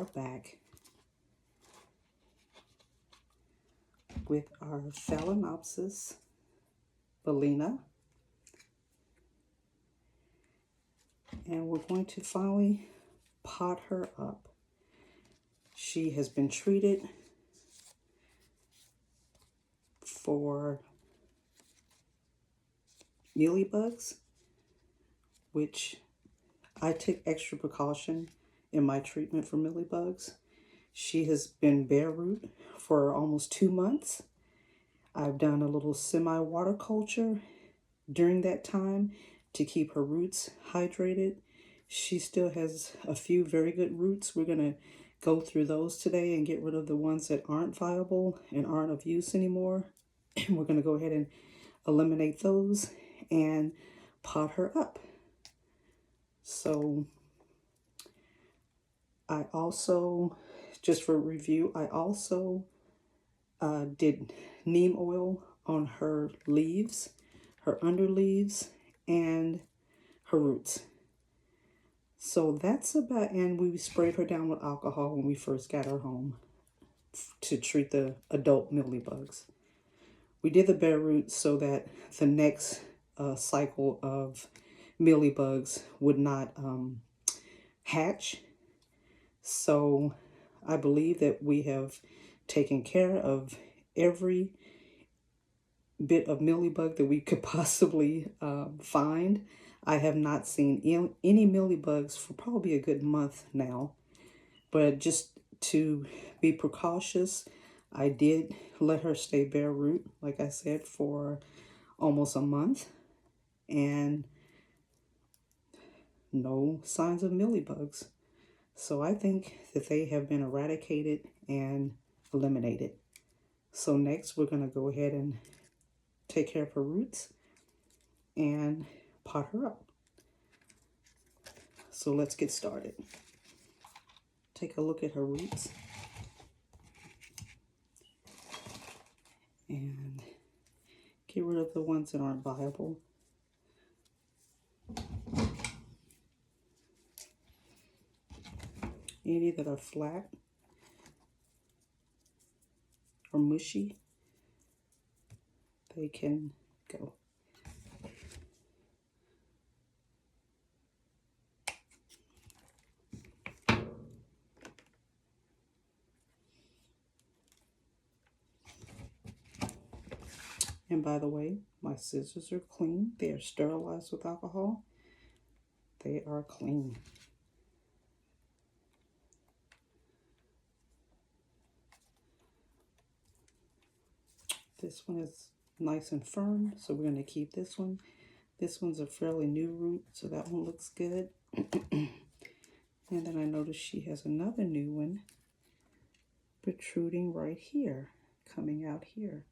are back with our Phalaenopsis Bellina, and we're going to finally pot her up. She has been treated for mealy bugs, which I took extra precaution in my treatment for mealy bugs. She has been bare root for almost 2 months. I've done a little semi-water culture during that time to keep her roots hydrated. She still has a few very good roots. We're going to go through those today and get rid of the ones that aren't viable and aren't of use anymore. And we're going to go ahead and eliminate those and pot her up. So I also, just for review, I also did neem oil on her leaves, her underleaves, and her roots. So that's about, and we sprayed her down with alcohol when we first got her home to treat the adult mealybugs. We did the bare roots so that the next cycle of mealybugs would not hatch. So I believe that we have taken care of every bit of mealybug that we could possibly find. I have not seen any mealybugs for probably a good month now, but just to be precautious, I did let her stay bare root, like I said, for almost a month, and no signs of mealybugs. So I think that they have been eradicated and eliminated. So next we're going to go ahead and take care of her roots and pot her up. So let's get started. Take a look at her roots and get rid of the ones that aren't viable. Any that are flat or mushy, they can go. And by the way, my scissors are clean. They are sterilized with alcohol. They are clean. This one is nice and firm, so we're going to keep this one. This one's a fairly new root, so that one looks good. And then I noticed she has another new one protruding right here, coming out here.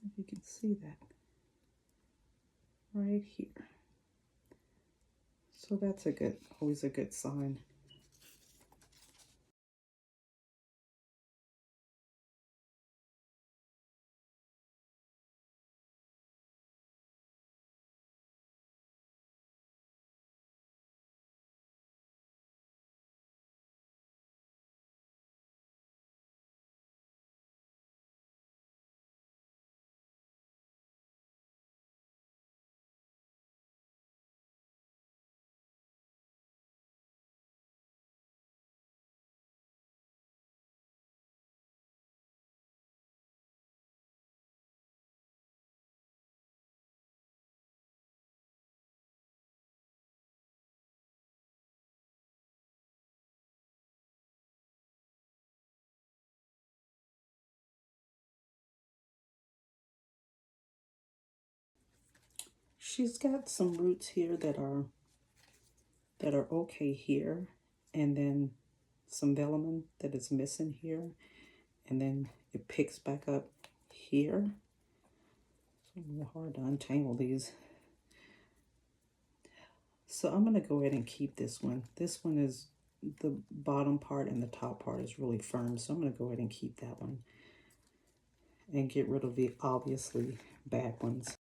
If you can see that. Right here. So that's always a good sign. She's got some roots here that are okay here, and then some velamen that is missing here, and then it picks back up here. It's a little hard to untangle these. So I'm going to go ahead and keep this one. This one is, the bottom part and the top part is really firm, so I'm going to go ahead and keep that one and get rid of the obviously bad ones.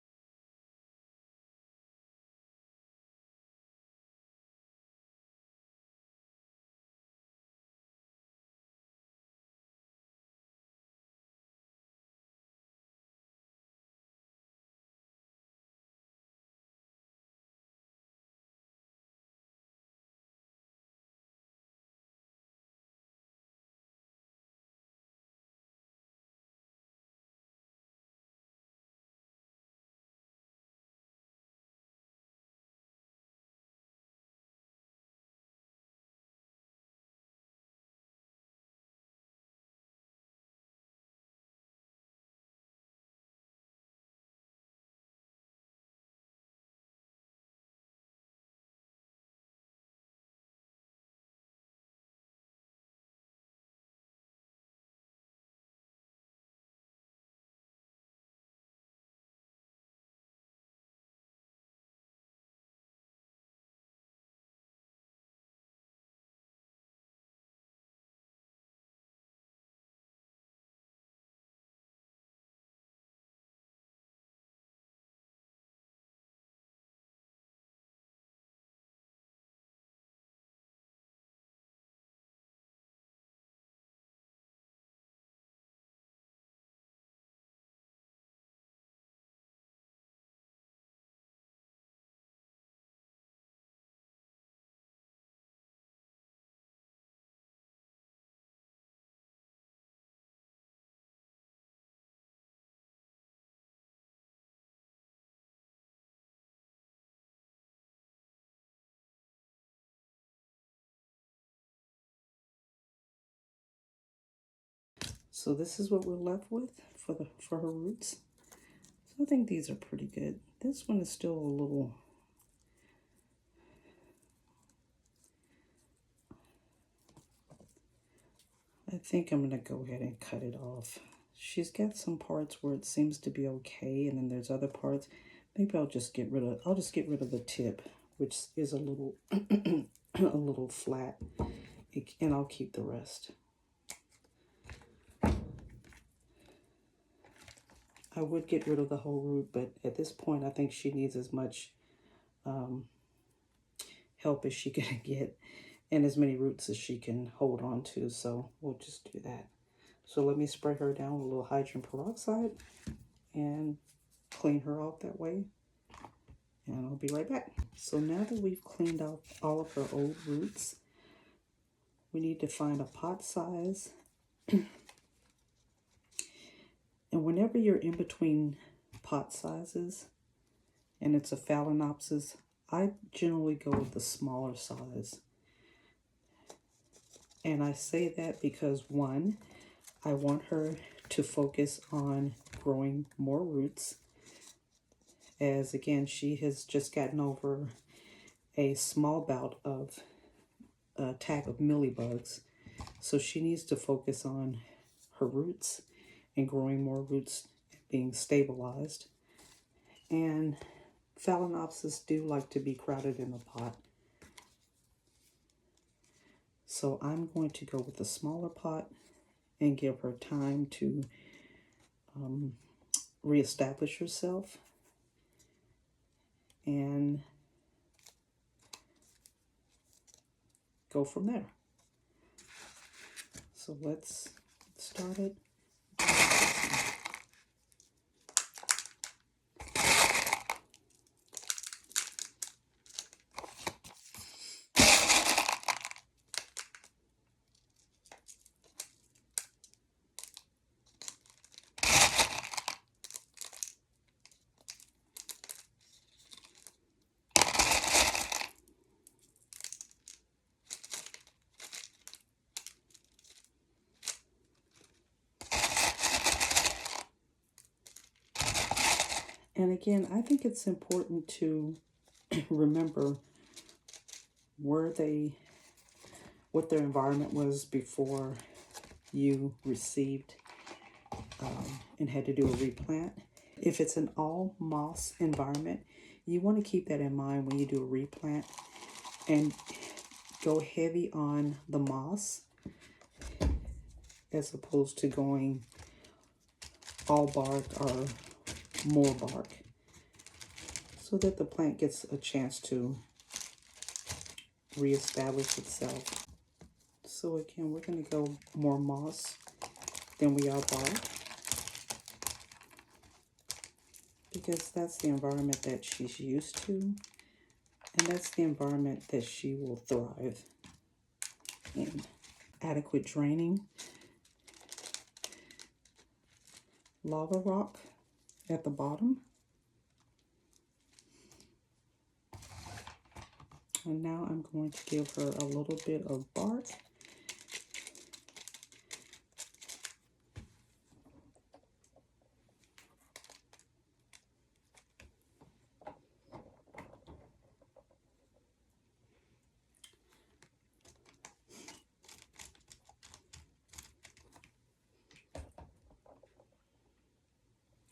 So this is what we're left with for her roots. So I think these are pretty good. This one is still a little, I think I'm going to go ahead and cut it off. She's got some parts where it seems to be okay, and then there's other parts. Maybe I'll just get rid of the tip, which is a little a little flat, and I'll keep the rest. I would get rid of the whole root, but at this point I think she needs as much help as she can get and as many roots as she can hold on to, so we'll just do that. So let me spray her down with a little hydrogen peroxide and clean her off that way, and I'll be right back. So now that we've cleaned out all of her old roots, we need to find a pot size. And whenever you're in between pot sizes and it's a Phalaenopsis, I generally go with the smaller size. And I say that because, one, I want her to focus on growing more roots, as again, she has just gotten over a small bout of attack of mealybugs. So she needs to focus on her roots and growing more roots, being stabilized. And Phalaenopsis do like to be crowded in the pot. So I'm going to go with the smaller pot and give her time to reestablish herself. And go from there. So let's get started. And again, I think it's important to remember what their environment was before you received and had to do a replant. If it's an all moss environment, you want to keep that in mind when you do a replant and go heavy on the moss as opposed to going all bark or more bark, so that the plant gets a chance to reestablish itself. So again, we're going to go more moss than we are bark, because that's the environment that she's used to, and that's the environment that she will thrive in. Adequate draining. Lava rock at the bottom. And now I'm going to give her a little bit of bark.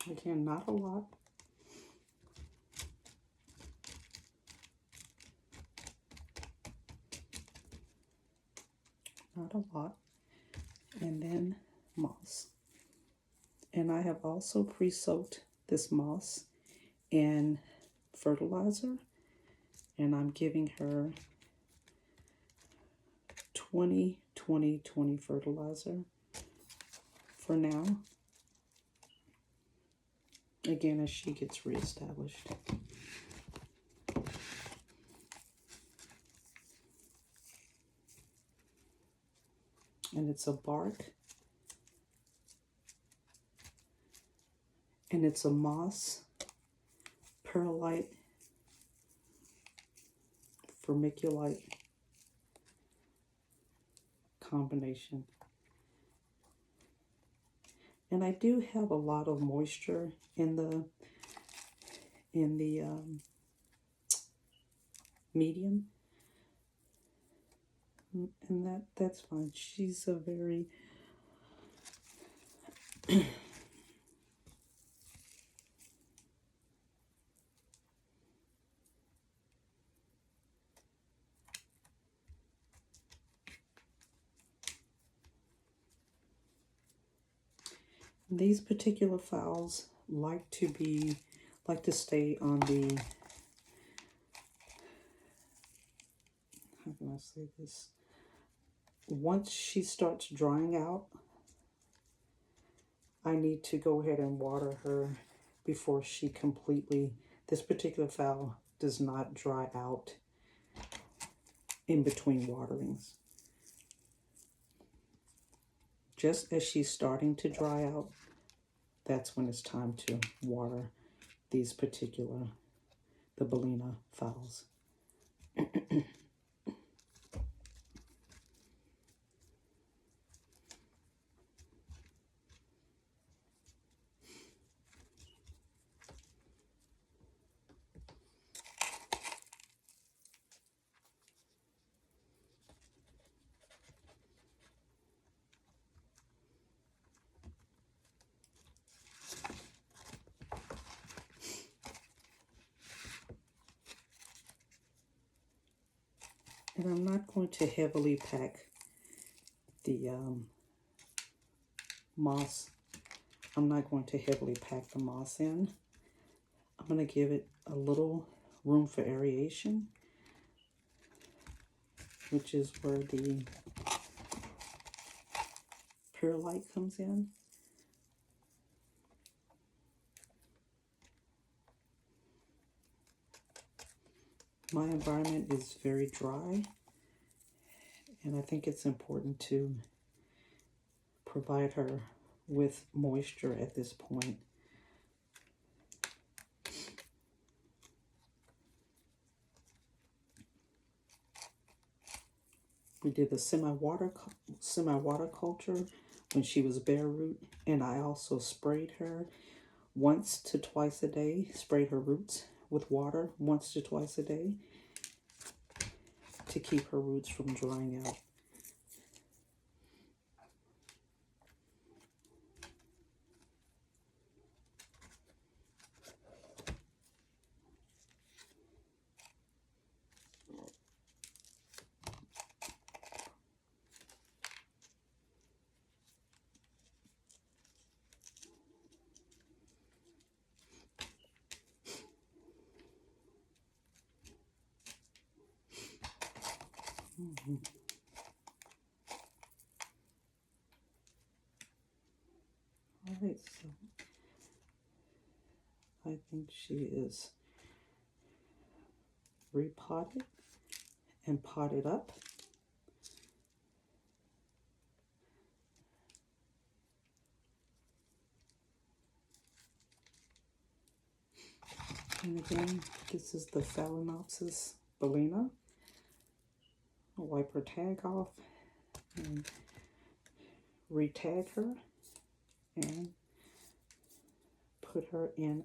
Again, not a lot. Not a lot. And then moss. And I have also pre-soaked this moss in fertilizer, and I'm giving her 20-20-20 fertilizer for now. Again, as she gets reestablished. And it's a bark. And it's a moss, perlite, vermiculite combination. And I do have a lot of moisture in the medium, and that's fine. She's a very these particular phals like to stay on the, how can I say this? Once she starts drying out, I need to go ahead and water her before she completely, this particular phal does not dry out in between waterings. Just as she's starting to dry out, that's when it's time to water these particular, the Bellina phals. And I'm not going to heavily pack the moss. I'm not going to heavily pack the moss in. I'm going to give it a little room for aeration, which is where the perlite comes in. My environment is very dry, and I think it's important to provide her with moisture at this point. We did the semi-water culture when she was bare root, and I also sprayed her once to twice a day, sprayed her roots with water once to twice a day to keep her roots from drying out. All right, so I think she is repotted and potted up. And again, this is the Phalaenopsis Bellina. I'll wipe her tag off and re-tag her and put her in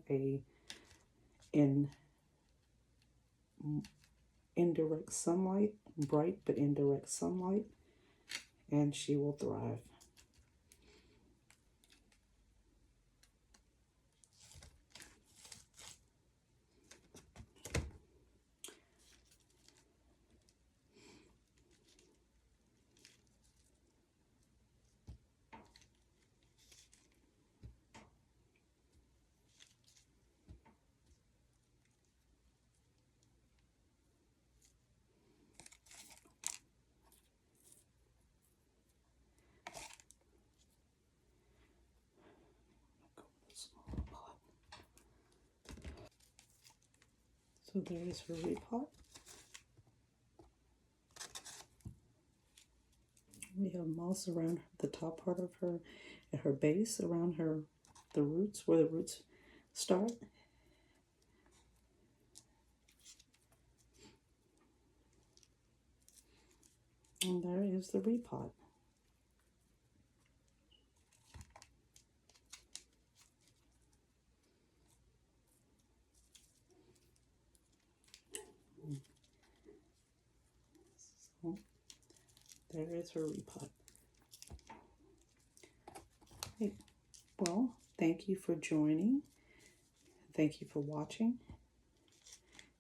indirect sunlight, bright but indirect sunlight, and she will thrive. So there is her repot. We have moss around the top part of her, at her base, around the roots, where the roots start. And there is the repot. There is her repot. Right. Well, thank you for joining. Thank you for watching.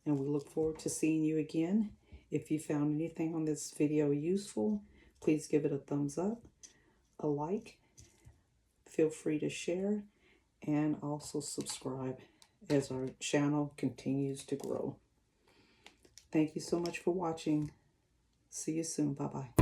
And we look forward to seeing you again. If you found anything on this video useful, please give it a thumbs up, a like. Feel free to share and also subscribe as our channel continues to grow. Thank you so much for watching. See you soon. Bye-bye.